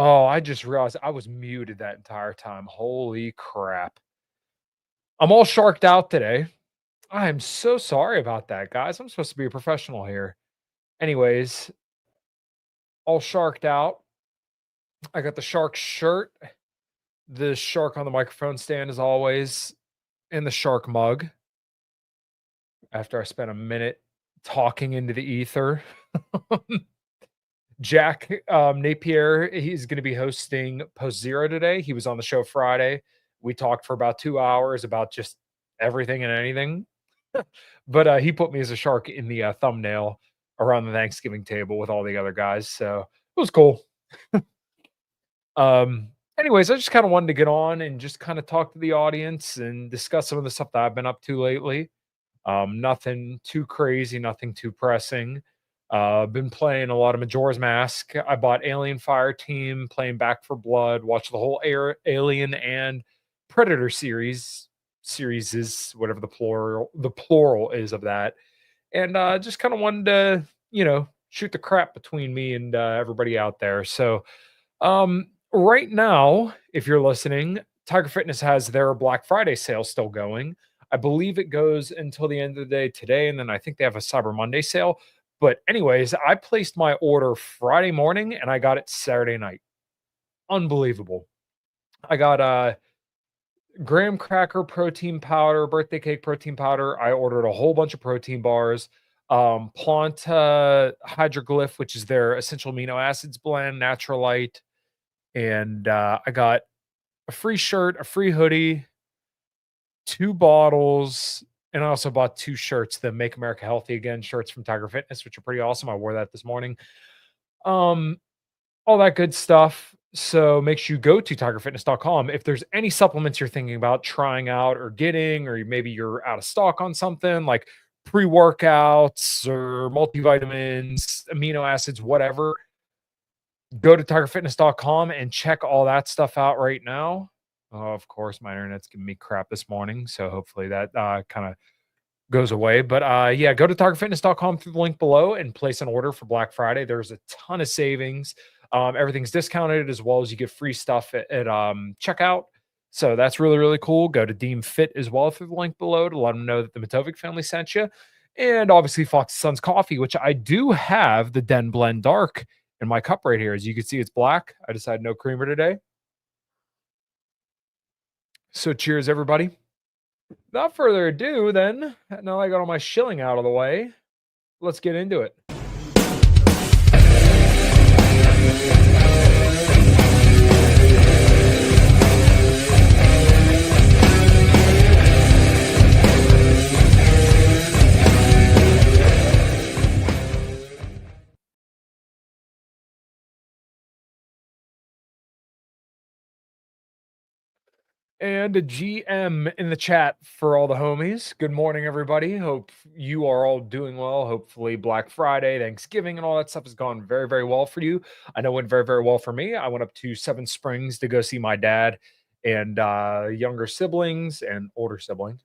Oh, I just realized I was muted that entire time. Holy crap. I'm all sharked out today. I am so sorry about that, guys. I'm supposed to be a professional here. Anyways, all sharked out. I got the shark shirt, the shark on the microphone stand as always, and the shark mug after I spent a minute talking into the ether. Jack Napier, he's going to be hosting Post Zero today. He was on the show Friday. We talked for about 2 hours about just everything and anything. But he put me as a shark in the thumbnail around the Thanksgiving table with all the other guys. So it was cool. Um, anyways, I just kind of wanted to get on and just kind of talk to the audience and discuss some of the stuff that I've been up to lately. Nothing too crazy, nothing too pressing. Been playing a lot of Majora's Mask. I bought Alien Fire Team, playing Back for Blood, watched the whole Alien and Predator series is whatever the plural is of that. And just kind of wanted to, shoot the crap between me and everybody out there. So right now, if you're listening, Tiger Fitness has their Black Friday sale still going. I believe it goes until the end of the day today, and then I think they have a Cyber Monday sale. But anyways, I placed my order Friday morning and I got it Saturday night. Unbelievable. I got graham cracker protein powder, birthday cake protein powder. I ordered a whole bunch of protein bars. Planta Hydroglyph, which is their essential amino acids blend, Naturalite, and I got a free shirt, a free hoodie, 2 bottles, and I also bought 2 shirts, the Make America Healthy Again shirts from Tiger Fitness, which are pretty awesome. I wore that this morning. Um, all that good stuff. So make sure you go to tigerfitness.com. If there's any supplements you're thinking about trying out or getting, or maybe you're out of stock on something like pre-workouts or multivitamins, amino acids, whatever, go to tigerfitness.com and check all that stuff out right now. Oh, of course, my internet's giving me crap this morning, so hopefully that kind of goes away. But yeah, go to tigerfitness.com through the link below and place an order for Black Friday. There's a ton of savings. Everything's discounted as well as you get free stuff at checkout. So that's really, really cool. Go to Deem Fit as well through the link below to let them know that the Matovic family sent you. And obviously Fox Sons Coffee, which I do have the Den Blend Dark in my cup right here. As you can see, it's black. I decided no creamer today. So cheers, everybody. Without further ado, then, now I got all my shilling out of the way, let's get into it. And a GM in the chat for all the homies. Good morning, everybody. Hope you are all doing well. Hopefully, Black Friday, Thanksgiving, and all that stuff has gone very, very well for you. I know it went very, very well for me. I went up to Seven Springs to go see my dad and younger siblings and older siblings.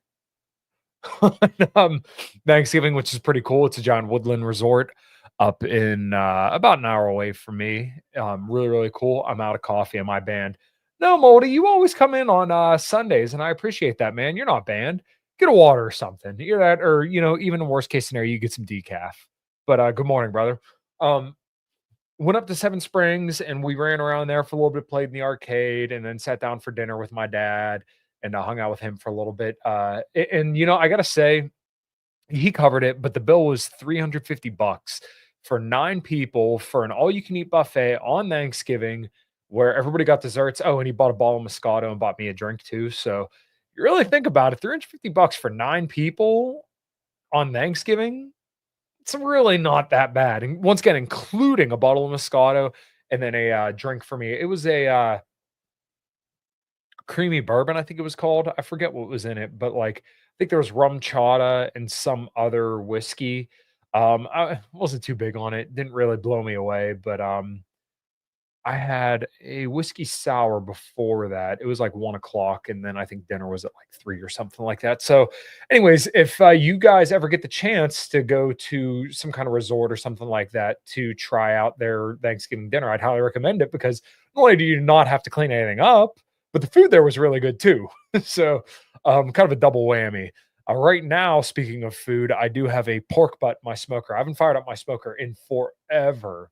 um, Thanksgiving, which is pretty cool. It's a giant woodland resort up in about an hour away from me. Really, really cool. I'm out of coffee in my band. No, Moldy, you always come in on Sundays, and I appreciate that, man. You're not banned. Get a water or something. You're that, or even in worst case scenario, you get some decaf. But good morning, brother. Um, Went up to Seven Springs and we ran around there for a little bit, played in the arcade, and then sat down for dinner with my dad and hung out with him for a little bit. And I gotta say, he covered it, but the bill was $350 for 9 people for an all-you-can-eat buffet on Thanksgiving, where everybody got desserts. Oh, and he bought a bottle of Moscato and bought me a drink too. So you really think about it, $350 for 9 people on Thanksgiving, it's really not that bad. And once again, including a bottle of Moscato and then a drink for me. It was a creamy bourbon, I think it was called. I forget what was in it, but like I think there was rum chata and some other whiskey. I wasn't too big on it. Didn't really blow me away, but I had a whiskey sour before that. It was like 1 o'clock, and then I think dinner was at like 3 or something like that. So, anyways, if you guys ever get the chance to go to some kind of resort or something like that to try out their Thanksgiving dinner, I'd highly recommend it because not only do you not have to clean anything up, but the food there was really good too. So, kind of a double whammy. Right now, speaking of food, I do have a pork butt in my smoker. I haven't fired up my smoker in forever,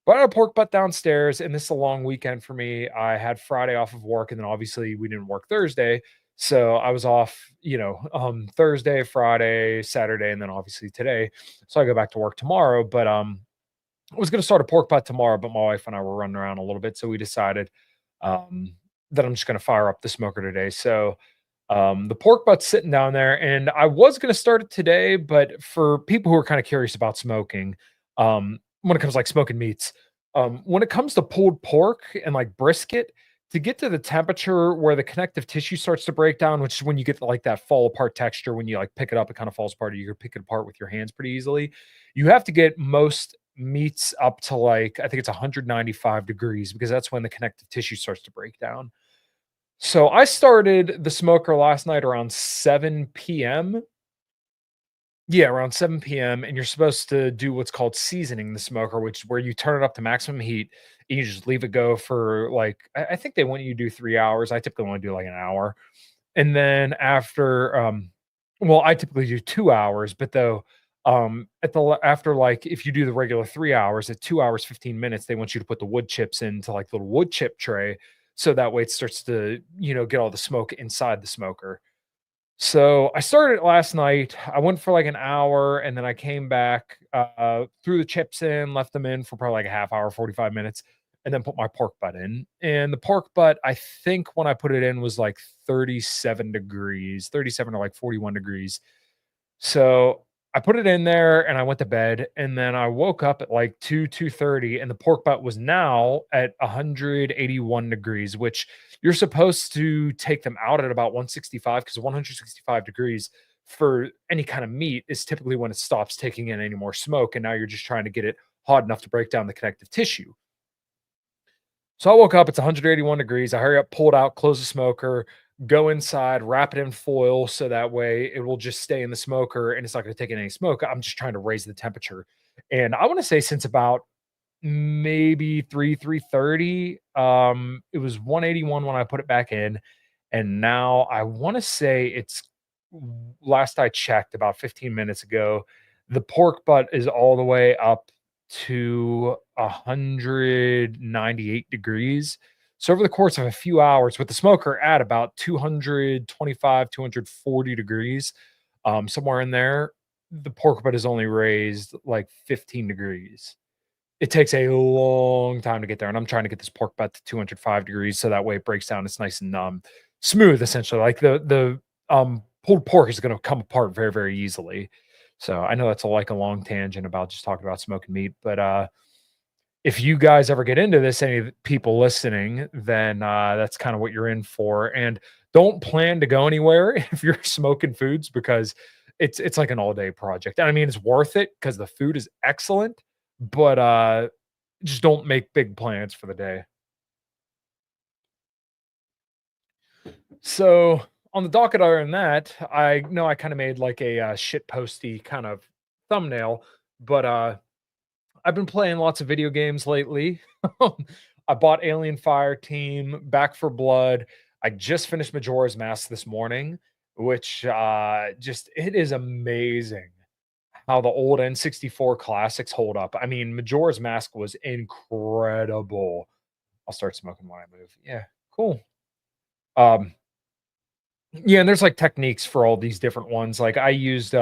but I had a pork butt downstairs, and this is a long weekend for me. I had Friday off of work, and then obviously we didn't work Thursday. So I was off, Thursday, Friday, Saturday, and then obviously today. So I go back to work tomorrow. But I was gonna start a pork butt tomorrow, but my wife and I were running around a little bit. So we decided um that I'm just gonna fire up the smoker today. So the pork butt's sitting down there, and I was gonna start it today, but for people who are kind of curious about smoking, when it comes to, like, smoking meats, when it comes to pulled pork and like brisket, to get to the temperature where the connective tissue starts to break down, which is when you get like that fall apart texture, when you like pick it up, it kind of falls apart, or you can pick it apart with your hands pretty easily. You have to get most meats up to like I think it's 195 degrees because that's when the connective tissue starts to break down. So I started the smoker last night around 7 PM. Yeah, around 7 PM, and you're supposed to do what's called seasoning the smoker, which is where you turn it up to maximum heat, and you just leave it go for, like I think they want you to do 3 hours. I typically wanna do, like, an hour. And then after, well, I typically do 2 hours, but though, at the l after, like, if you do the regular 3 hours, at 2 hours, 15 minutes, they want you to put the wood chips into, like, the little wood chip tray, so that way it starts to, get all the smoke inside the smoker. So I started it last night. I went for like an hour and then I came back, threw the chips in, left them in for probably like a half hour, 45 minutes, and then put my pork butt in. And the pork butt, I think when I put it in was like 37 degrees, 37 or like 41 degrees. So I put it in there and I went to bed, and then I woke up at like 2:30, and the pork butt was now at 181 degrees, which you're supposed to take them out at about 165 because 165 degrees for any kind of meat is typically when it stops taking in any more smoke. And now you're just trying to get it hot enough to break down the connective tissue. So I woke up, it's 181 degrees. I hurry up, pull it out, close the smoker, go inside, wrap it in foil so that way it will just stay in the smoker and it's not going to take in any smoke. I'm just trying to raise the temperature. And I want to say since about maybe 3:30, it was 181 when I put it back in, and now I wanna say it's last I checked about 15 minutes ago, the pork butt is all the way up to 198 degrees. So over the course of a few hours with the smoker at about 225, 240 degrees, somewhere in there, the pork butt is only raised like 15 degrees. It takes a long time to get there, and I'm trying to get this pork butt to 205 degrees so that way it breaks down, it's nice and, smooth essentially, like the pulled pork is gonna come apart very, very easily. So, I know that's like a long tangent about just talking about smoking meat, but, if you guys ever get into this, any of the people listening, then, that's kinda what you're in for, and don't plan to go anywhere if you're smoking foods because it's like an all-day project, and I mean, it's worth it because the food is excellent, but, just don't make big plans for the day. So, on the docket other than that, I know I kinda made like a, shit posty kind of thumbnail, but, I've been playing lots of video games lately. I bought Alien Fireteam, Back for Blood. I just finished Majora's Mask this morning, which, just it is amazing how the old N64 classics hold up. I mean, Majora's Mask was incredible. I'll start smoking when I move. Yeah, cool. Um, yeah, and there's like techniques for all these different ones. Like I used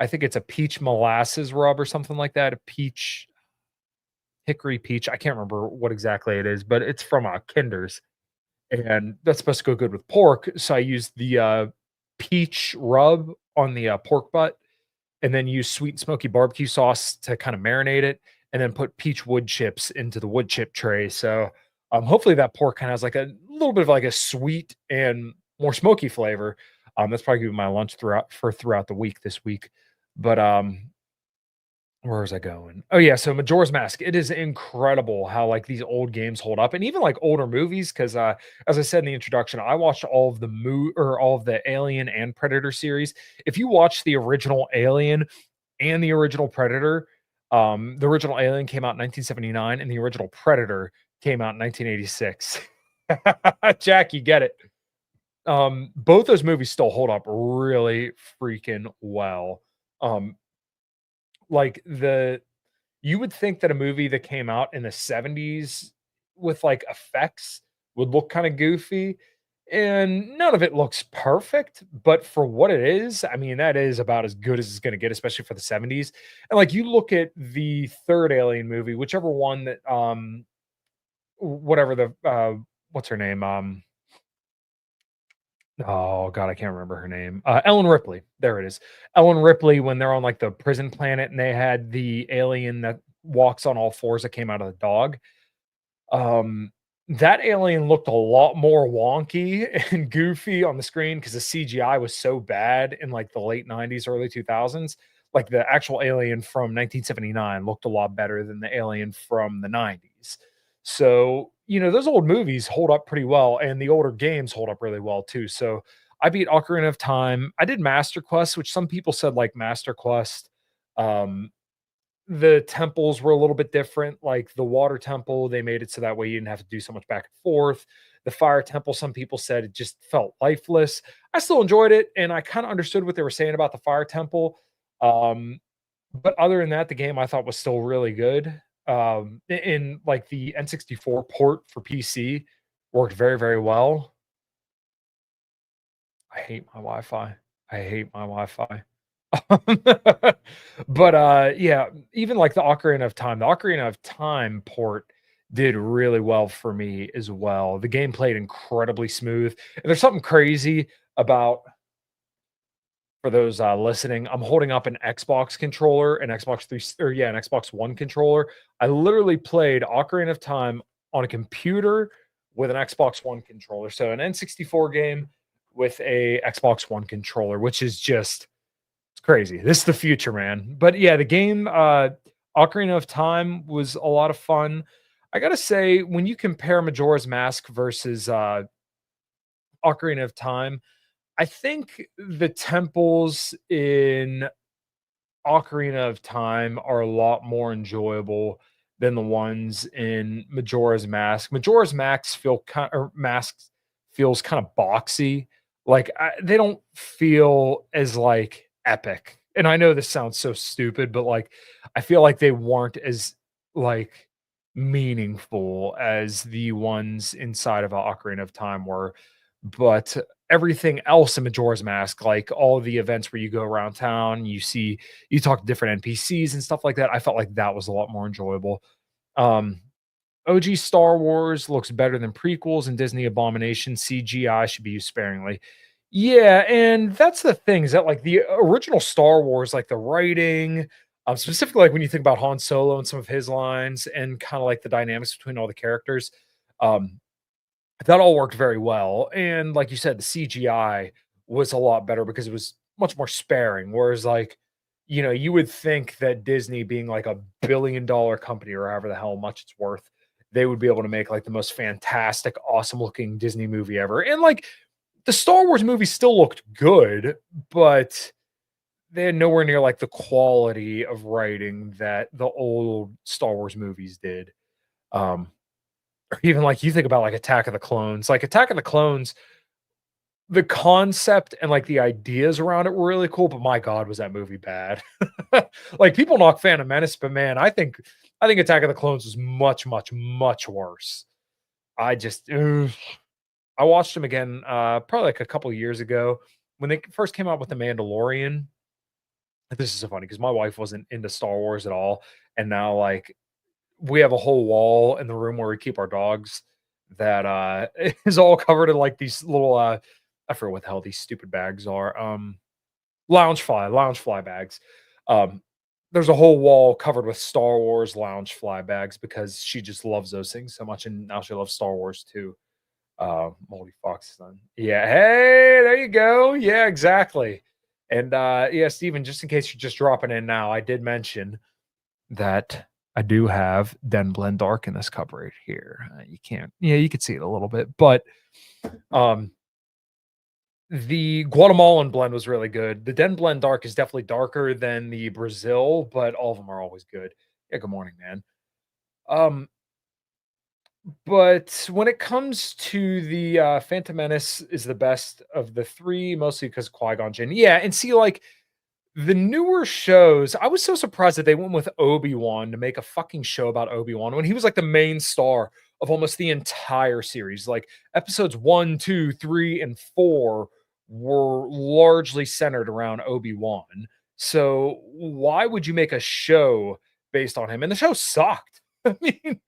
I think it's a peach molasses rub or something like that. A peach hickory peach. I can't remember what exactly it is, but it's from Kinder's, and that's supposed to go good with pork. So I used the peach rub on the pork butt, and then use sweet and smoky barbecue sauce to kind of marinate it, and then put peach wood chips into the wood chip tray. So, hopefully that pork kind of has like a little bit of like a sweet and more smoky flavor. That's probably gonna be my lunch throughout the week this week. But Where was I going? Oh, yeah, so Majora's Mask, it is incredible how, like, these old games hold up, and even, like, older movies, 'cause, as I said in the introduction, I watched all of the Alien and Predator series. If you watch the original Alien and the original Predator, the original Alien came out in 1979, and the original Predator came out in 1986. Jack, you get it. Both those movies still hold up really freaking well. Um, like, you would think that a movie that came out in the '70s with, like, effects would look kinda goofy, and none of it looks perfect, but for what it is, I mean, that is about as good as it's gonna get, especially for the '70s, and, like, you look at the 3rd Alien movie, whichever one that, whatever the, what's her name? Oh god, I can't remember her name. Ellen Ripley, there it is. Ellen Ripley, when they're on, like, the prison planet and they had the alien that walks on all fours that came out of the dog. Um, that alien looked a lot more wonky and goofy on the screen because the CGI was so bad in, like, the late '90s, early 2000s. Like, the actual alien from 1979 looked a lot better than the alien from the '90s. So, those old movies hold up pretty well, and the older games hold up really well too. So, I beat Ocarina of Time. I did Master Quest, which some people said, like, Master Quest, um, the temples were a little bit different, like the water temple, they made it so that way you didn't have to do so much back and forth. The fire temple, some people said it just felt lifeless. I still enjoyed it, and I kinda understood what they were saying about the fire temple. Um, but other than that, the game I thought was still really good. Like, the N64 port for PC worked very, very well. I hate my Wi-Fi. I hate my Wi-Fi. But, yeah, even like the Ocarina of Time port did really well for me as well. The game played incredibly smooth, and there's something crazy about for those, listening, I'm holding up an Xbox controller, an Xbox 3 or yeah, an Xbox One controller. I literally played Ocarina of Time on a computer with an Xbox One controller, so an N64 game with a Xbox One controller, which is just it's crazy. This is the future, man. But yeah, the game, Ocarina of Time was a lot of fun. I gotta say, when you compare Majora's Mask versus Ocarina of Time, I think the temples in Ocarina of Time are a lot more enjoyable than the ones in Majora's Mask. Majora's Mask Masks feels kind of boxy. Like they don't feel as like epic. And I know this sounds so stupid, but like I feel like they weren't as like meaningful as the ones inside of Ocarina of Time were. But everything else in Majora's Mask, like all the events where you go around town, you talk to different NPCs and stuff like that. I felt like that was a lot more enjoyable. Um, OG Star Wars looks better than prequels, and Disney Abomination CGI should be used sparingly. Yeah, and that's the thing is that like the original Star Wars, like the writing, specifically like when you think about Han Solo and some of his lines, and kind of like the dynamics between all the characters. Um, that all worked very well, and like you said, the CGI was a lot better because it was much more sparing, whereas, like, you would think that Disney being, like, a billion-dollar company or however the hell much it's worth, they would be able to make, like, the most fantastic, awesome-looking Disney movie ever, and, like, the Star Wars movies still looked good, but they had nowhere near, like, the quality of writing that the old Star Wars movies did. Um or even, like, you think about, like, Attack of the Clones. Like, Attack of the Clones, the concept and, like, the ideas around it were really cool, but my god, was that movie bad. Like, people knock Phantom Menace, but man, I think Attack of the Clones was much, much, much worse. I just ugh. I watched them again, probably, like, a couple years ago when they first came out with The Mandalorian. This is so funny because my wife wasn't into Star Wars at all, and now, like, we have a whole wall in the room where we keep our dogs that, is all covered in, like, these little, I forget what the hell these stupid bags are, lounge fly bags. Um, there's a whole wall covered with Star Wars lounge fly bags because she just loves those things so much, and now she loves Star Wars too. Moldy Fox son. Yeah, hey, there you go. Yeah, exactly. And, yeah, Steven, just in case you're just dropping in now, I did mention that I do have Den Blend Dark in this cup right here. You can't, yeah, you can see it a little bit, but um, the Guatemalan blend was really good. The Den Blend Dark is definitely darker than the Brazil, but all of them are always good. Yeah, good morning, man. Um, but when it comes to the Phantom Menace is the best of the three, mostly because Qui-Gon Jinn. Yeah, and see, like the newer shows, I was so surprised that they went with Obi-Wan to make a fucking show about Obi-Wan when he was like the main star of almost the entire series. Like episodes 1, 2, 3, and 4 were largely centered around Obi-Wan. So why would you make a show based on him? And the show sucked. I mean,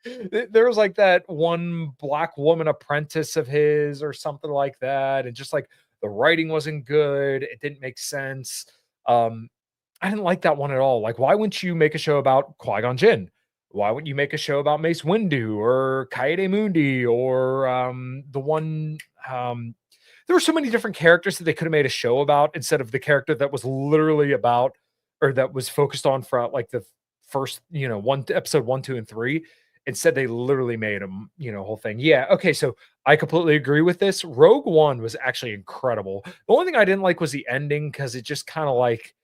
there was like that one black woman apprentice of his or something like that. And just like the writing wasn't good. It didn't make sense. um, I didn't like that one at all. Like, why wouldn't you make a show about Qui-Gon Jinn? Why wouldn't you make a show about Mace Windu or Kaede Mundi or the one there were so many different characters that they could have made a show about instead of the character that was literally about or that was focused on for like the first, one episode 1, 2, and 3. Instead, they literally made them, whole thing. Yeah, okay, so I completely agree with this. Rogue One was actually incredible. The only thing I didn't like was the ending because it just kind of like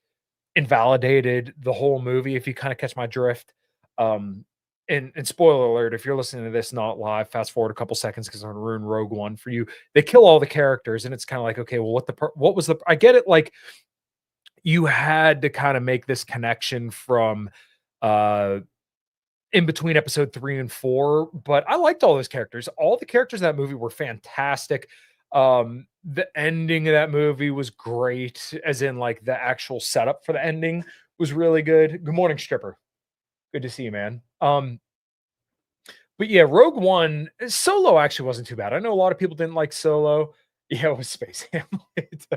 invalidated the whole movie, if you kind of catch my drift. Um, and spoiler alert, if you're listening to this not live, fast forward a couple seconds because I'm gonna ruin Rogue One for you. They kill all the characters, and it's kind of like, okay, well, what was the? I get it, like you had to kind of make this connection from uh in between episode 3 and 4, but I liked all those characters. All the characters in that movie were fantastic. The ending of that movie was great, as in like the actual setup for the ending was really good. Good morning, stripper. Good to see you, man. But yeah, Rogue One, Solo actually wasn't too bad. I know a lot of people didn't like Solo. Yeah, it was Space Hamlet.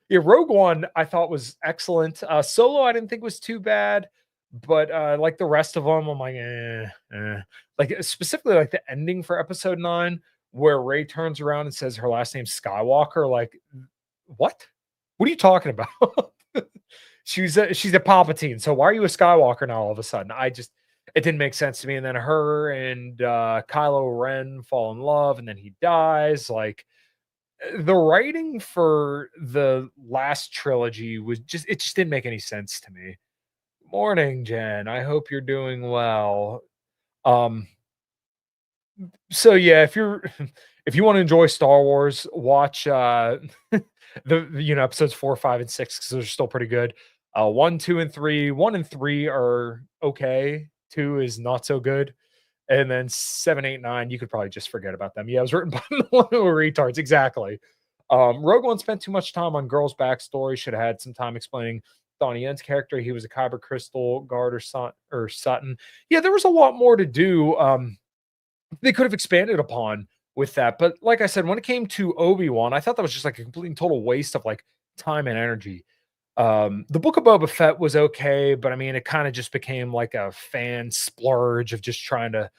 Yeah, Rogue One I thought was excellent. Solo I didn't think was too bad, but like the rest of them, I'm like, like specifically like the ending for Episode 9, where Ray turns around and says her last name's Skywalker. Like, what? What are you talking about? She's a Palpatine. So why are you a Skywalker now all of a sudden? It didn't make sense to me. And then her and Kylo Ren fall in love, and then he dies. Like the writing for the last trilogy was just didn't make any sense to me. Morning, Jen. I hope you're doing well. Um, so yeah, if you're if you want to enjoy Star Wars, watch the episodes 4, 5, and 6 because those are still pretty good. 1, 2, and 3. 1 and 3 are okay. 2 is not so good. And then 7, 8, 9, you could probably just forget about them. Yeah, it was written by millennial retards. Exactly. Rogue One spent too much time on girls' backstory. Should have had some time explaining Donnie Yen's character. He was a Kyber Crystal guard or Sutton. Yeah, there was a lot more to do. They could have expanded upon with that. But like I said, when it came to Obi-Wan, I thought that was just like a complete and total waste of like time and energy. The Book of Boba Fett was okay, but I mean, it kind of just became like a fan splurge of just trying to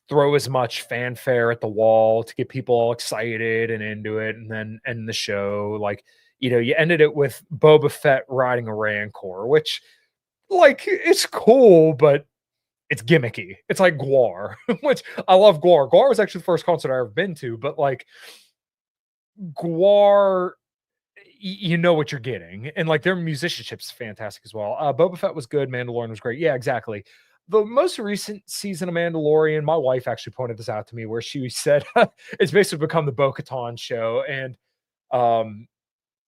throw as much fanfare at the wall to get people all excited and into it, and then end the show. Like, you ended it with Boba Fett riding a Rancor, which, like, it's cool, but it's gimmicky. It's like Guar, which I love Guar. Guar was actually the first concert I ever been to, but like Guar, you know what you're getting, and like their musicianship's fantastic as well. Boba Fett was good. Mandalorian was great. Yeah, exactly. The most recent season of Mandalorian, my wife actually pointed this out to me, where she said it's basically become the Bo-Katan show, and um,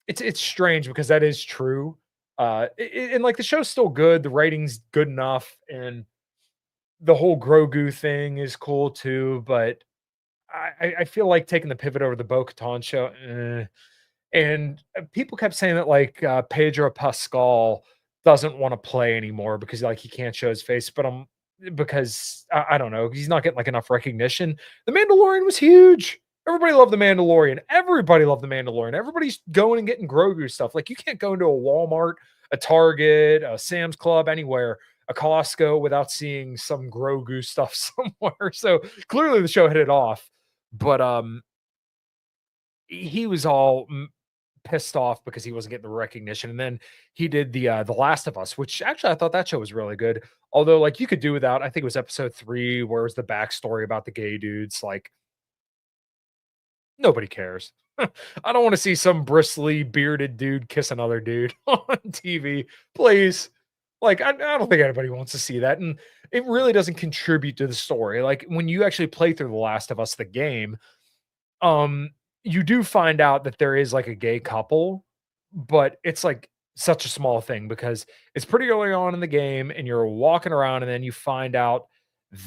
it's strange because that is true. And like the show's still good, the rating's good enough, and the whole Grogu thing is cool too, but I feel like taking the pivot over the Bo-Katan show, and people kept saying that like Pedro Pascal doesn't want to play anymore because like he can't show his face, but because I don't know, he's not getting like enough recognition. The Mandalorian was huge. Everybody loved the Mandalorian. Everybody loved the Mandalorian. Everybody's going and getting Grogu stuff. Like you can't go into a Walmart, a Target, a Sam's Club, anywhere, a Costco without seeing some Grogu stuff somewhere. So clearly the show hit it off. But he was all pissed off because he wasn't getting the recognition. And then he did the Last of Us, which actually I thought that show was really good. Although, like, you could do without. I think it was episode 3 where it was the backstory about the gay dudes. Like, nobody cares. I don't want to see some bristly bearded dude kiss another dude on TV. Please. Like, I don't think anybody wants to see that. And it really doesn't contribute to the story. Like, when you actually play through The Last of Us, the game, um, you do find out that there is like a gay couple, but it's like such a small thing because it's pretty early on in the game and you're walking around and then you find out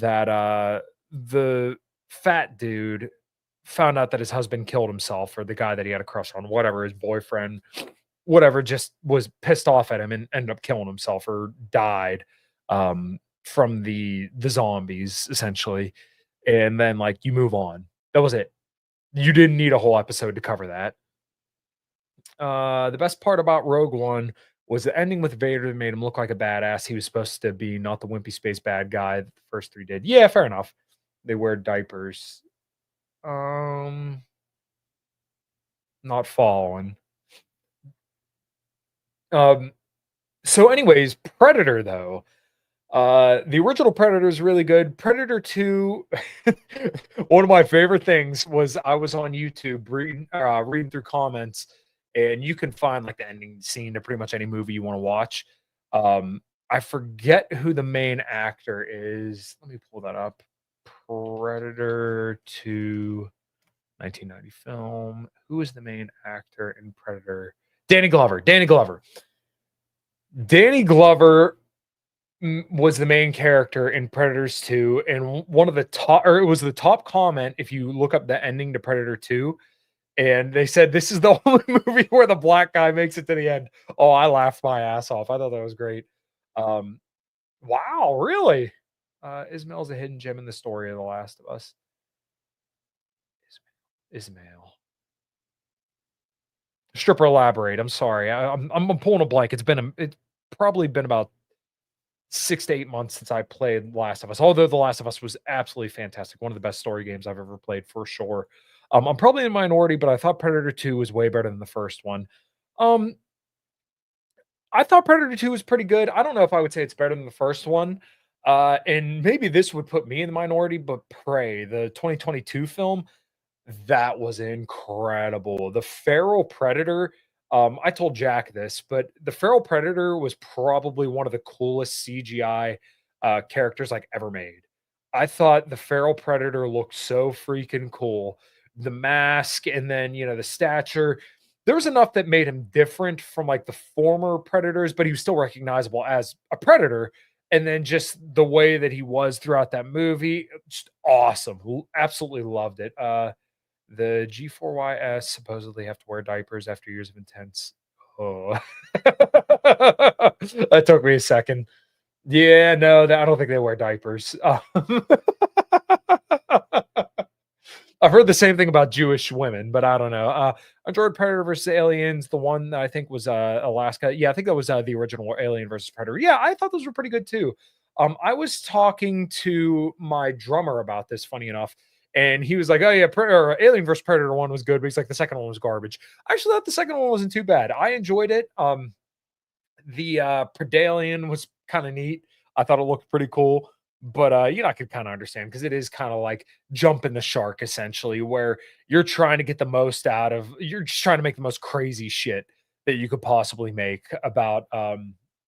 that the fat dude found out that his husband killed himself, or the guy that he had a crush on, whatever, his boyfriend, whatever, just was pissed off at him and ended up killing himself or died from the zombies essentially. And then like you move on. That was it. You didn't need a whole episode to cover that. The best part about Rogue One was the ending with Vader that made him look like a badass. He was supposed to be not the wimpy space bad guy that the first 3 did. Yeah, fair enough. They wear diapers. Um, Not following. Um, so anyways, Predator though. The original Predator is really good. Predator 2, one of my favorite things was I was on YouTube reading through comments, and you can find like the ending scene to pretty much any movie you want to watch. I forget who the main actor is. Let me pull that up. Predator 2, 1990 film. Who is the main actor in Predator? Danny Glover. Danny Glover. Danny Glover was the main character in Predators 2, and one of the top, or it was the top comment if you look up the ending to Predator 2, and they said this is the only movie where the black guy makes it to the end. Oh, I laughed my ass off. I thought that was great. Um, wow, really? Ismail's a hidden gem in the story of The Last of Us. Ismail. Stripper elaborate. I'm sorry. I'm pulling a blank. It's probably been about 6 to 8 months since I played Last of Us, although The Last of Us was absolutely fantastic. One of the best story games I've ever played for sure. I'm probably in the minority, but I thought Predator 2 was way better than the first one. Um, I thought Predator 2 was pretty good. I don't know if I would say it's better than the first one. And maybe this would put me in the minority, but Prey, the 2022 film, that was incredible. The feral predator, I told Jack this, but the feral predator was probably one of the coolest CGI characters like ever made. I thought the feral predator looked so freaking cool. The mask and then, the stature. There was enough that made him different from like the former predators, but he was still recognizable as a predator. And then just the way that he was throughout that movie, just awesome. Absolutely loved it. The G4YS supposedly have to wear diapers after years of intense. Oh, that took me a second. Yeah, no, I don't think they wear diapers. I've heard the same thing about Jewish women, but I don't know. Enjoyed Predator versus Aliens, the one that I think was Alaska. Yeah, I think that was the original Alien versus Predator. Yeah, I thought those were pretty good too. I was talking to my drummer about this, funny enough, and he was like, "Oh yeah, Alien versus Predator one was good," but he's like, "The second one was garbage." I actually thought the second one wasn't too bad. I enjoyed it. The Predalien was kind of neat. I thought it looked pretty cool. But I could kind of understand because it is kind of like jumping the shark essentially, where you're trying to get the most out of you're just trying to make the most crazy shit that you could possibly make about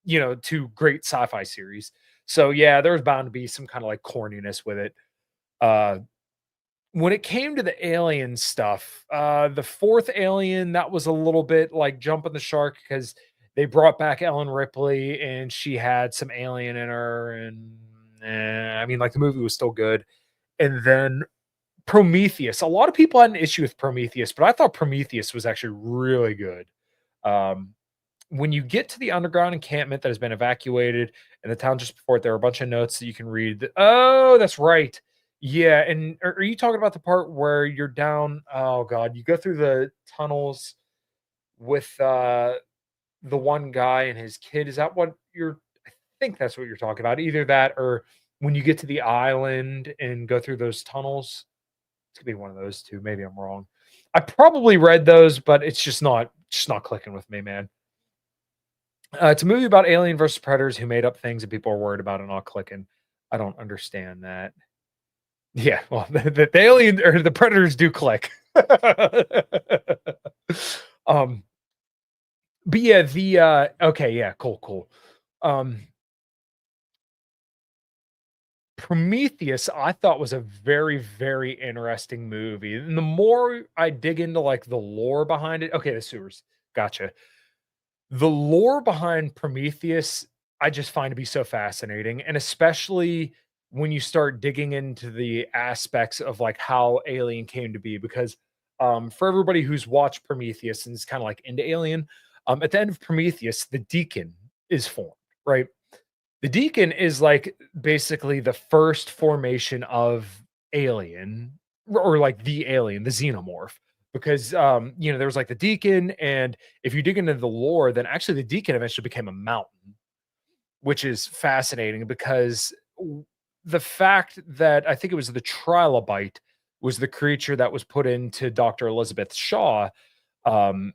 2 great sci-fi series. So yeah, there's bound to be some kind of like corniness with it. Uh when it came to the alien stuff, the fourth alien, that was a little bit like jumping the shark because they brought back Ellen Ripley and she had some alien in her, and I mean, like the movie was still good. And then Prometheus, a lot of people had an issue with Prometheus, but I thought Prometheus was actually really good. Um, when you get to the underground encampment that has been evacuated and the town just before it, there are a bunch of notes that you can read. Oh, that's right. Yeah, and are you talking about the part where you're down? Oh God, you go through the tunnels with the one guy and his kid. Is that what you're? I think that's what you're talking about. Either that or when you get to the island and go through those tunnels. It could be one of those two. Maybe I'm wrong. I probably read those, but it's just not just not clicking with me, man. It's a movie about alien versus predators who made up things and people are worried about it not clicking. I don't understand that. Yeah, well, the alien or the predators do click. um, but yeah, the okay, yeah, cool, cool. Um, Prometheus, I thought was a very, very interesting movie. And the more I dig into like the lore behind it, okay, the sewers, gotcha. The lore behind Prometheus, I just find to be so fascinating, and especially when you start digging into the aspects of, like, how Alien came to be because, for everybody who's watched Prometheus and is kinda, like, into Alien, at the end of Prometheus, the Deacon is formed, right? The Deacon is, like, basically the first formation of Alien, or, like, the alien, the xenomorph, because, there was, like, the Deacon, and if you dig into the lore, then actually the Deacon eventually became a mountain, which is fascinating because the fact that I think it was the trilobite was the creature that was put into Dr. Elizabeth Shaw. Um,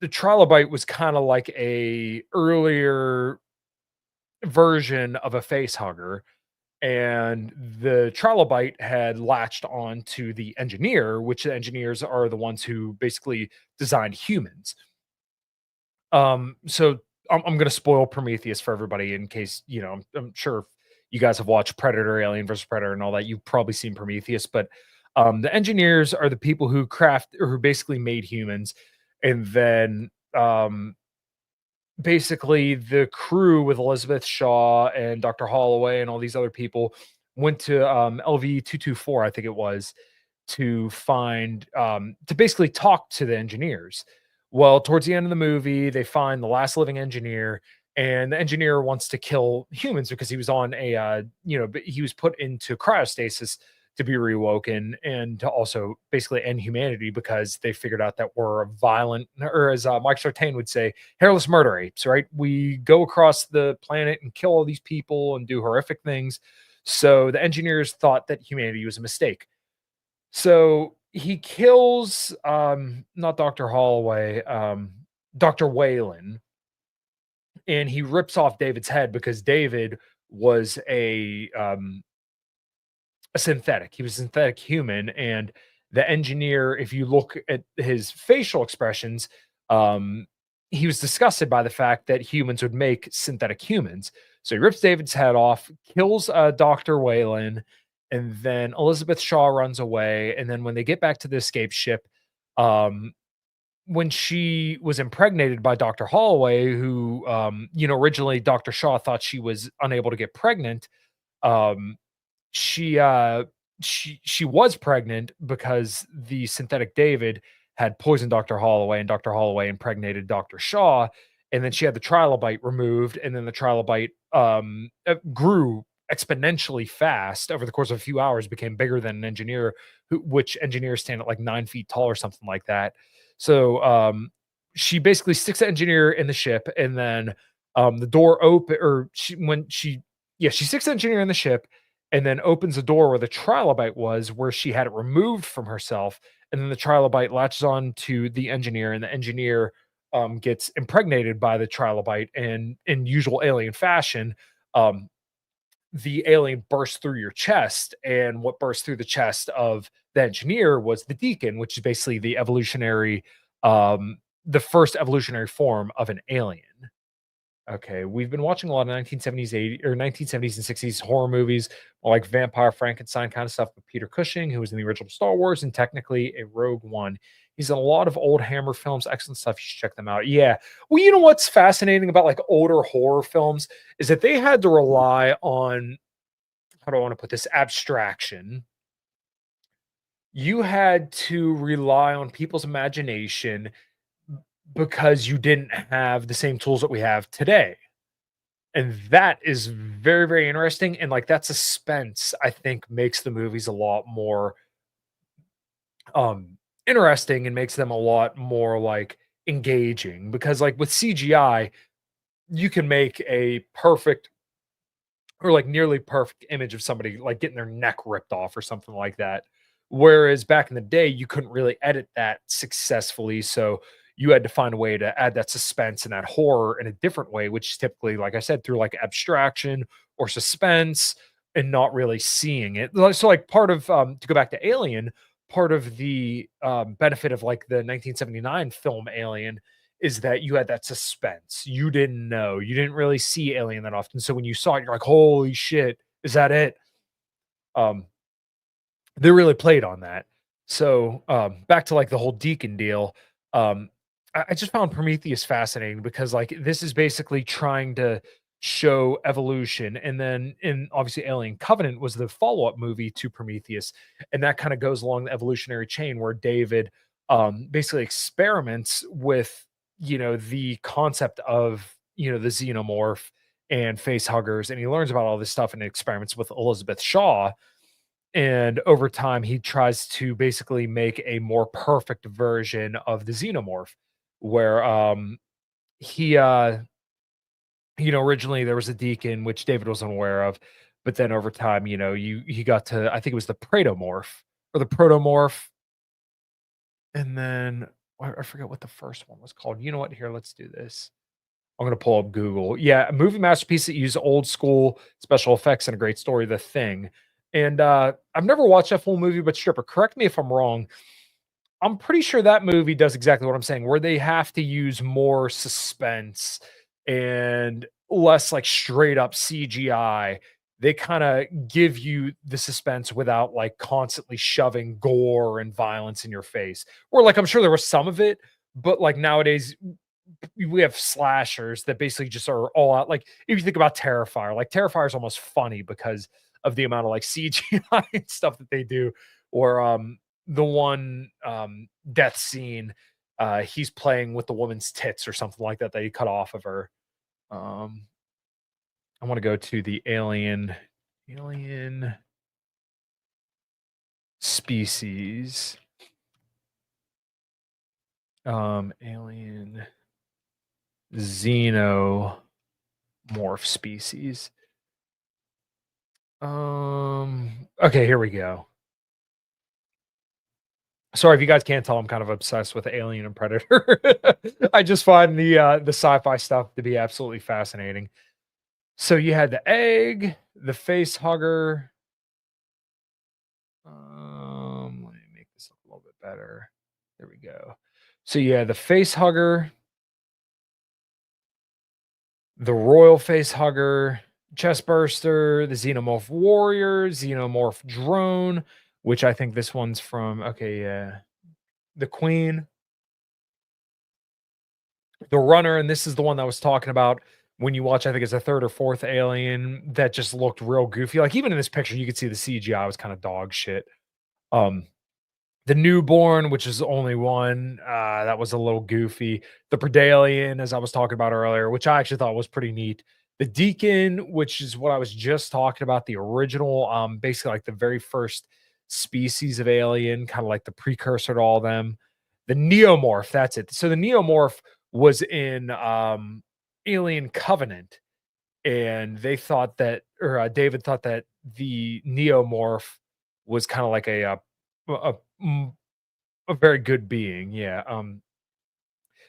the trilobite was kind of like a earlier version of a face hugger, and the trilobite had latched on to the engineer, which the engineers are the ones who basically designed humans. So I'm gonna spoil Prometheus for everybody in case, I'm sure you guys have watched Predator, Alien versus Predator, and all that. You've probably seen Prometheus, but the engineers are the people who craft or who basically made humans, and then basically the crew with Elizabeth Shaw and Dr. Holloway and all these other people went to LV-224, I think it was, to find to basically talk to the engineers. Well, towards the end of the movie, they find the last living engineer, and the engineer wants to kill humans because he was on a he was put into cryostasis to be rewoken and to also basically end humanity because they figured out that we're a violent, or as Mike Sartain would say, hairless murder apes, right? We go across the planet and kill all these people and do horrific things. So the engineers thought that humanity was a mistake. So he kills not Dr. Holloway, Dr. Whalen, and he rips off David's head because David was a synthetic. He was a synthetic human, and the engineer, if you look at his facial expressions, um, he was disgusted by the fact that humans would make synthetic humans. So he rips David's head off, kills Dr. Whalen, and then Elizabeth Shaw runs away. And then when they get back to the escape ship, um, when she was impregnated by Dr. Holloway, who, originally Dr. Shaw thought she was unable to get pregnant, um, she, uh, she was pregnant because the synthetic David had poisoned Dr. Holloway, and Dr. Holloway impregnated Dr. Shaw, and then she had the trilobite removed, and then the trilobite, grew exponentially fast over the course of a few hours, became bigger than an engineer, which engineers stand at, like, 9 feet tall or something like that. So, she basically sticks the engineer in the ship, and then, the door open or she when she yeah, she sticks the engineer in the ship, and then opens the door where the trilobite was, where she had it removed from herself, and then the trilobite latches on to the engineer, and the engineer gets impregnated by the trilobite, and in usual alien fashion, um, the alien bursts through your chest, and what burst through the chest of the engineer was the Deacon, which is basically the first evolutionary form of an alien. Okay, we've been watching a lot of 1970s, 80 or 1970s and 60s horror movies, like Vampire Frankenstein kind of stuff with Peter Cushing, who was in the original Star Wars and technically a Rogue One. He's in a lot of old Hammer films, excellent stuff. You should check them out. Yeah. Well, you know what's fascinating about like older horror films is that they had to rely on, how do I want to put this, abstraction. You had to rely on people's imagination because you didn't have the same tools that we have today. And that is very, very interesting, and, like, that suspense, I think, makes the movies a lot more, um, interesting and makes them a lot more, like, engaging because, like, with CGI, you can make a perfect or, like, nearly perfect image of somebody, like, getting their neck ripped off or something like that. Whereas back in the day, you couldn't really edit that successfully, so you had to find a way to add that suspense and that horror in a different way, which is typically, like I said, through like abstraction or suspense and not really seeing it. So, like, part of to go back to Alien, part of the benefit of like the 1979 film Alien is that you had that suspense. You didn't know, you didn't really see Alien that often. So when you saw it, you're like, holy shit, is that it? Um, they really played on that. So, back to, like, the whole Deacon deal, I just found Prometheus fascinating because, like, this is basically trying to show evolution, and then in obviously Alien Covenant was the follow-up movie to Prometheus, and that kinda goes along the evolutionary chain where David, basically experiments with, the concept of, the xenomorph and face huggers, and he learns about all this stuff and experiments with Elizabeth Shaw, and over time, he tries to basically make a more perfect version of the xenomorph where, he, originally there was a deacon, which David wasn't aware of, but then over time, he got to, I think it was the praetomorph or the protomorph, and then I forget what the first one was called. You know what? Here, let's do this. I'm gonna pull up Google. Yeah, a movie masterpiece that used old school special effects and a great story, The Thing. And I've never watched that full movie, but Stripper, correct me if I'm wrong. I'm pretty sure that movie does exactly what I'm saying, where they have to use more suspense and less like straight up CGI. They kind of give you the suspense without like constantly shoving gore and violence in your face. Or like I'm sure there was some of it, but like nowadays we have slashers that basically just are all out. Like if you think about Terrifier, like Terrifier is almost funny because of the amount of like CGI and stuff that they do. Or the one death scene, he's playing with the woman's tits or something like that that he cut off of her. Um, I want to go to the alien species. Alien xenomorph species. Okay, here we go. Sorry if you guys can't tell, I'm kind of obsessed with Alien and Predator. I just find the sci-fi stuff to be absolutely fascinating. So you had the egg, the face hugger. Let me make this look a little bit better. There we go. So yeah, the face hugger, the royal face hugger, chest burster, the xenomorph warrior, xenomorph drone, which I think this one's from. Okay, yeah, the queen, the runner, and this is the one that I was talking about when you watch, I think it's the third or fourth Alien that just looked real goofy. Like even in this picture, you could see the CGI was kind of dog shit. Um, the newborn, which is only one, that was a little goofy. The Predalien, as I was talking about earlier, which I actually thought was pretty neat. The Deacon, which is what I was just talking about, the original, basically like the very first species of alien, kind of like the precursor to all them. The Neomorph, that's it. So the Neomorph was in Alien Covenant, and they thought that, or David thought that the Neomorph was kind of like a, mm, a very good being, yeah.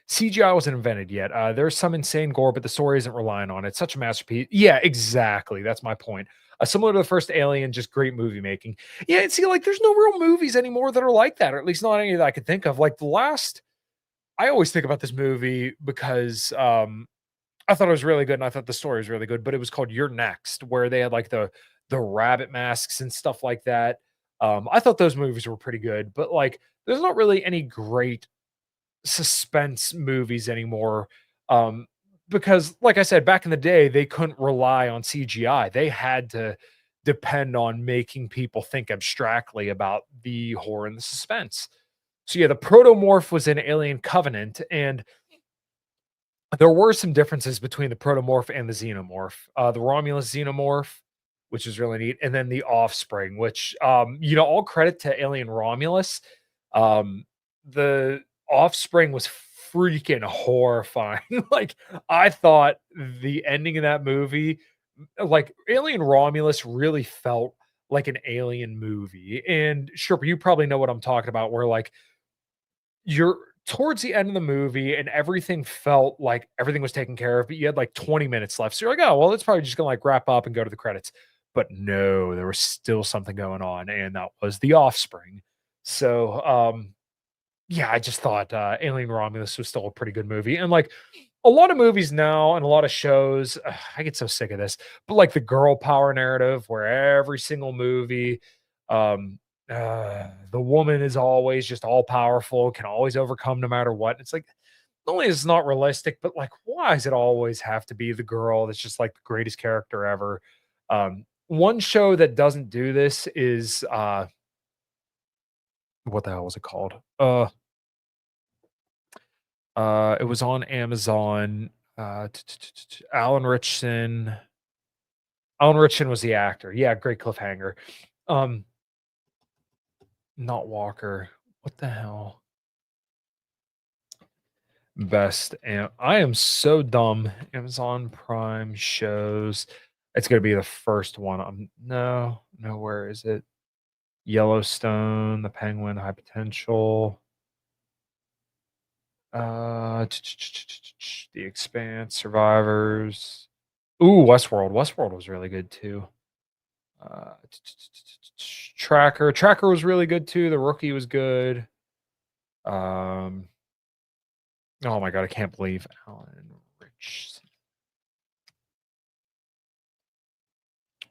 CGI wasn't invented yet. There's some insane gore, but the story isn't relying on it. It's such a masterpiece. Yeah, exactly. That's my point. Similar to the first Alien, just great movie making. Yeah, and see, like, there's no real movies anymore that are like that, or at least not any that I could think of. Like the last, I always think about this movie because I thought it was really good, and I thought the story was really good. But it was called You're Next, where they had like the rabbit masks and stuff like that. I thought those movies were pretty good, but like, there's not really any great suspense movies anymore. Um, because like I said, back in the day, they couldn't rely on CGI. They had to depend on making people think abstractly about the horror and the suspense. So yeah, the protomorph was in Alien Covenant, and there were some differences between the protomorph and the xenomorph. The Romulus xenomorph, which is really neat, and then the offspring, which all credit to Alien Romulus. The offspring was freaking horrifying. Like I thought the ending of that movie, like Alien Romulus really felt like an alien movie. And sure, you probably know what I'm talking about, where like you're towards the end of the movie and everything felt like everything was taken care of, but you had like 20 minutes left. So you're like, oh, well, it's probably just gonna like wrap up and go to the credits. But no, there was still something going on, and that was the offspring. So yeah, I just thought Alien Romulus was still a pretty good movie. And like a lot of movies now and a lot of shows, I get so sick of this, but like the girl power narrative where every single movie, um, the woman is always just all powerful, can always overcome no matter what. It's like, not only is it's not realistic, but like, why does it always have to be the girl that's just like the greatest character ever? One show that doesn't do this is what the hell was it called? It was on Amazon. Alan Richson. Alan Richson was the actor. Yeah, great cliffhanger. Um, not Walker. What the hell? I am so dumb. Amazon Prime shows. It's gonna be the first one. No, where is it? Yellowstone, The Penguin, High Potential. The Expanse, Survivors. Ooh, Westworld. Westworld was really good too. Uh, Tracker. Tracker was really good too. The Rookie was good. Um, oh my god, I can't believe Alan Rich.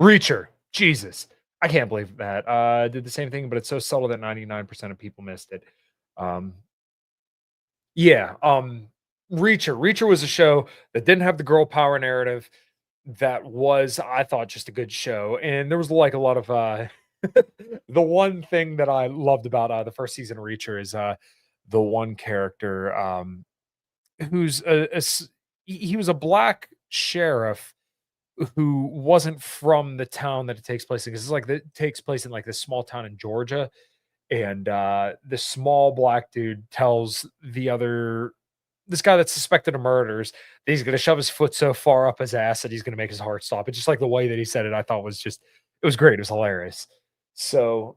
Reacher. Jesus. I can't believe that. Did the same thing, but it's so subtle that 99% of people missed it. Um, yeah, Reacher. Reacher was a show that didn't have the girl power narrative. That was, I thought, just a good show, and there was, like, a lot of, the one thing that I loved about, the first season of Reacher is, the one character, who's a s he was a black sheriff who wasn't from the town that it takes place in, 'cause it's like it takes place in, like, this small town in Georgia, and, this small black dude tells this guy that's suspected of murders that he's gonna shove his foot so far up his ass that he's gonna make his heart stop. It's just like the way that he said it, I thought was just it was great. It was hilarious. So,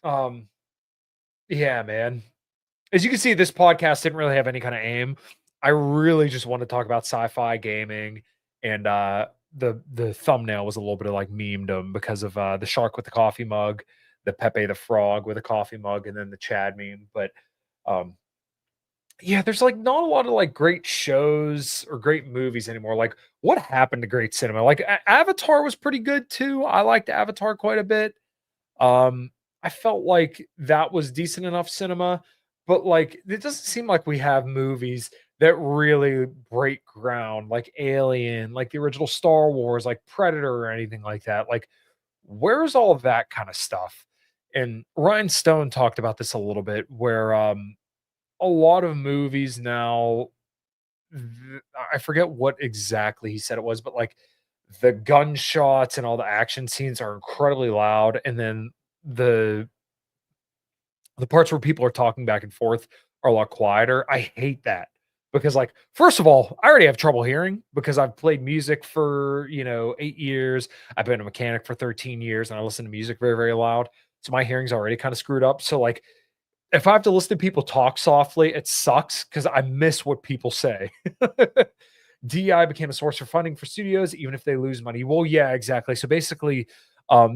um, yeah, man. As you can see, this podcast didn't really have any kind of aim. I really just want to talk about sci-fi gaming, and the thumbnail was a little bit of like memedom because of the shark with the coffee mug, the Pepe the Frog with a coffee mug, and then the Chad meme. But um, yeah, there's, like, not a lot of, like, great shows or great movies anymore, like, what happened to great cinema? Like, Avatar was pretty good too, I liked Avatar quite a bit, um, I felt like that was decent enough cinema, but, like, it doesn't seem like we have movies that really break ground, like Alien, like the original Star Wars, like Predator or anything like that, like, where's all of that kinda stuff? And Ryan Stone talked about this a little bit where, a lot of movies now, I forget what exactly he said it was, but like the gunshots and all the action scenes are incredibly loud, and then the the parts where people are talking back and forth are a lot quieter. I hate that because, like, first of all, I already have trouble hearing because I've played music for 8 years. I've been a mechanic for 13 years, and I listen to music very, very loud, so my hearing's already kind of screwed up. So like if I have to listen to people talk softly, it sucks because I miss what people say. DEI became a source for funding for studios, even if they lose money. Well, yeah, exactly. So basically,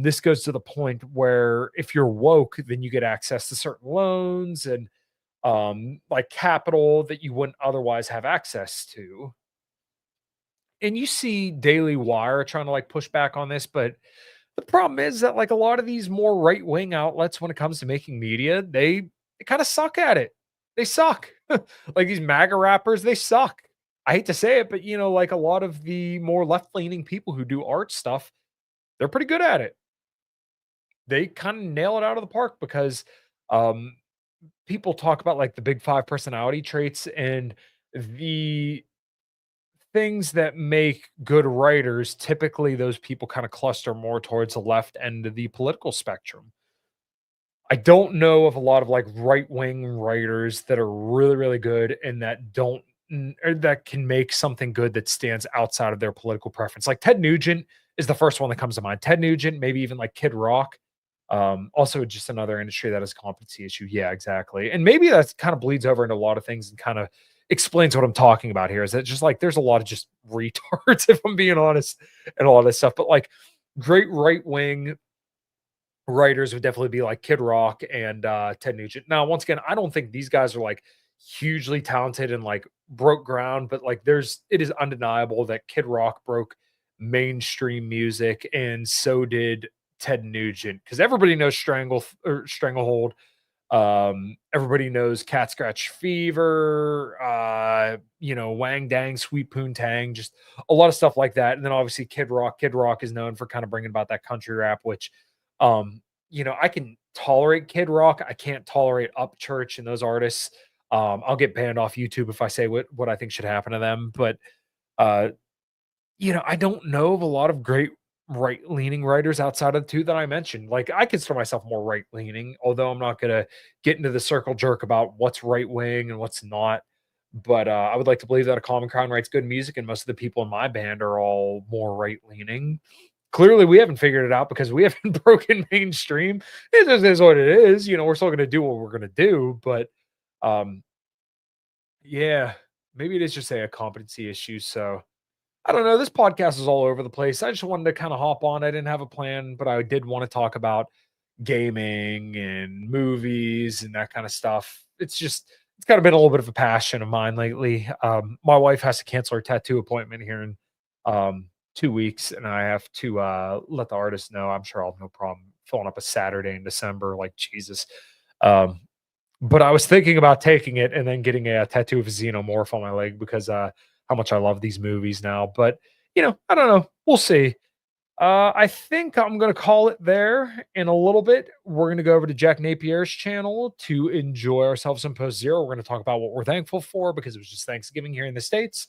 this goes to the point where if you're woke, then you get access to certain loans and like capital that you wouldn't otherwise have access to. And you see Daily Wire trying to like push back on this, but the problem is that like a lot of these more right wing outlets, when it comes to making media, they kind of suck at it. They suck. Like these MAGA rappers, they suck. I hate to say it, but like a lot of the more left leaning people who do art stuff, they're pretty good at it. They kind of nail it out of the park because um, people talk about like the big five personality traits and the things that make good writers. Typically, those people kind of cluster more towards the left end of the political spectrum. I don't know of a lot of like right wing writers that are really, really good and that don't or that can make something good that stands outside of their political preference. Like Ted Nugent is the first one that comes to mind. Ted Nugent, maybe even like Kid Rock. Also just another industry that has a competency issue. Yeah, exactly. And maybe that's kind of bleeds over into a lot of things and kind of explains what I'm talking about here. Is that just like there's a lot of just retards, if I'm being honest, and all this stuff. But like great right wing writers would definitely be like Kid Rock and Ted Nugent. Now, once again, I don't think these guys are like hugely talented and like broke ground, but like it is undeniable that Kid Rock broke mainstream music, and so did Ted Nugent because everybody knows Stranglehold. Everybody knows Cat Scratch Fever, Wang Dang, Sweet Poontang, just a lot of stuff like that. And then obviously Kid Rock. Kid Rock is known for kind of bringing about that country rap, which, um, I can tolerate Kid Rock. I can't tolerate Upchurch and those artists. I'll get banned off YouTube if I say what I think should happen to them. But uh, I don't know of a lot of great right-leaning writers outside of the 2 that I mentioned. Like, I consider myself more right-leaning, although I'm not gonna get into the circle jerk about what's right wing and what's not. But, I would like to believe that a common crown writes good music, and most of the people in my band are all more right-leaning. Clearly, we haven't figured it out because we haven't broken mainstream. It just is what it is, we're still gonna do what we're gonna do, but, um, yeah, maybe it is just, a competency issue, so I don't know. This podcast is all over the place. I just wanted to kind of hop on. I didn't have a plan, but I did want to talk about gaming and movies and that kind of stuff. It's kind of been a little bit of a passion of mine lately. My wife has to cancel her tattoo appointment here in 2 weeks, and I have to let the artist know. I'm sure I'll have no problem filling up a Saturday in December. Like Jesus. Um, but I was thinking about taking it and then getting a tattoo of a xenomorph on my leg because, how much I love these movies now, but, I don't know. We'll see. I think I'm gonna call it there in a little bit. We're gonna go over to Jack Napier's channel to enjoy ourselves in Post Zero. We're gonna talk about what we're thankful for because it was just Thanksgiving here in the States.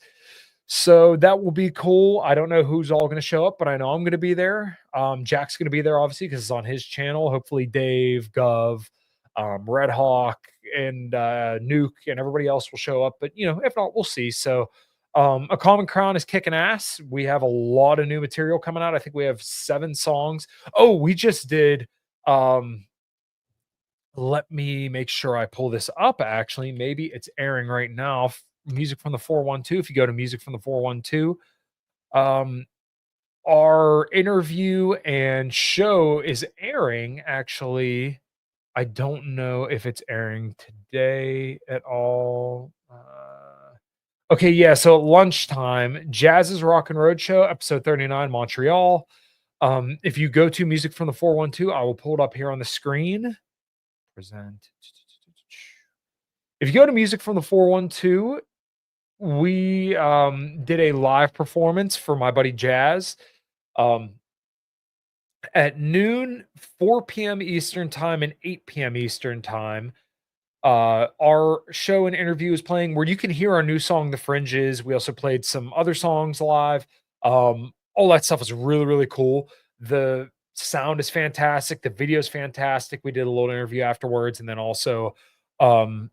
So that will be cool. I don't know who's all gonna show up, but I know I'm gonna be there. Jack's gonna be there obviously because it's on his channel. Hopefully Dave, Gov, Red Hawk, and Nuke and everybody else will show up. But if not, we'll see. So A Common Crown is kicking ass. We have a lot of new material coming out. I think we have 7 songs. Oh, we just did let me make sure I pull this up actually. Maybe it's airing right now. Music from the 412. If you go to Music from the 412, um our interview and show is airing actually. I don't know if it's airing today at all. Okay, yeah, so at lunchtime, Jazz's Rock and Road Show, episode 39, Montreal. If you go to Music from the 412, I will pull it up here on the screen. Present. If you go to Music from the 412, we did a live performance for my buddy Jazz um, at noon, 4 p.m. Eastern time, and 8 p.m. Eastern time. Our show and interview is playing where you can hear our new song, The Fringes. We also played some other songs live. All that stuff was really, really cool. The sound is fantastic. The video is fantastic. We did a little interview afterwards, and then also, um,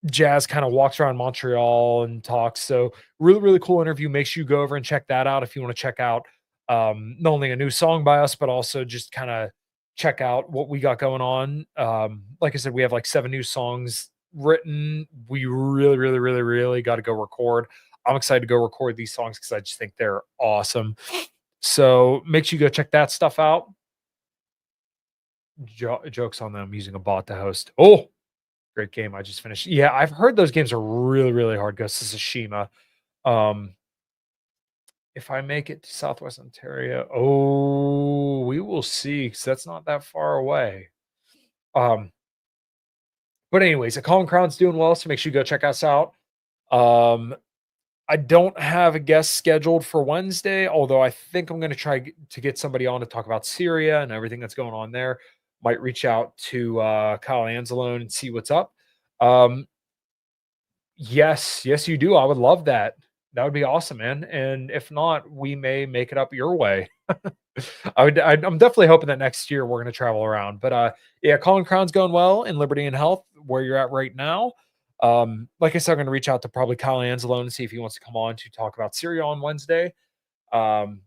Jazz kind of walks around Montreal and talks. So really, really cool interview. Make sure you go over and check that out if you want to check out not only a new song by us, but also just kind of check out what we got going on. Like I said, we have like 7 new songs written. We really, really, really, really got to go record. I'm excited to go record these songs because I just think they're awesome. So make sure you go check that stuff out. Jokes on them using a bot to host. Oh, great game I just finished. Yeah, I've heard those games are really, really hard. Ghost of Tsushima. Um, if I make it to Southwest Ontario, oh, we will see because that's not that far away. Um, but anyways, A Calm Crown's doing well, so make sure you go check us out. Um, I don't have a guest scheduled for Wednesday, although I think I'm going to try to get somebody on to talk about Syria and everything that's going on there. Might reach out to Kyle Anzalone and see what's up. Um, Yes, yes, you do. I would love that. That would be awesome, man. And if not, we may make it up your way. I'm definitely hoping that next year we're going to travel around. But yeah, Colin Crown's going well in Liberty and Health, where you're at right now. Like I said, I'm going to reach out to probably Kyle Anzalone and see if he wants to come on to talk about Syria on Wednesday. Um,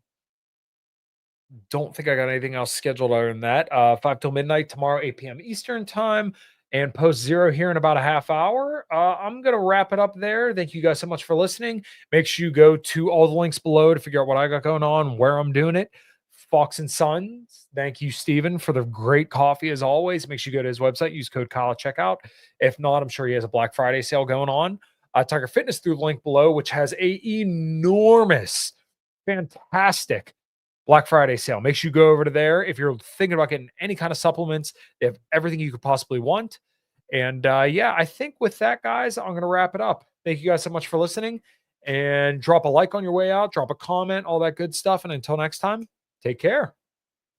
Don't think I got anything else scheduled other than that. 5 till midnight tomorrow, 8 p.m. Eastern time, and post zero here in about a half hour. I'm going to wrap it up there. Thank you guys so much for listening. Make sure you go to all the links below to figure out what I got going on, where I'm doing it. Fox and Sons. Thank you, Steven, for the great coffee as always. Make sure you go to his website, use code Kyle at checkout. If not, I'm sure he has a Black Friday sale going on. Tiger Fitness through the link below, which has a enormous, fantastic Black Friday sale. Make sure you go over to there. If you're thinking about getting any kind of supplements, they have everything you could possibly want. And yeah, I think with that, guys, I'm going to wrap it up. Thank you guys so much for listening. And drop a like on your way out, drop a comment, all that good stuff. And until next time, take care.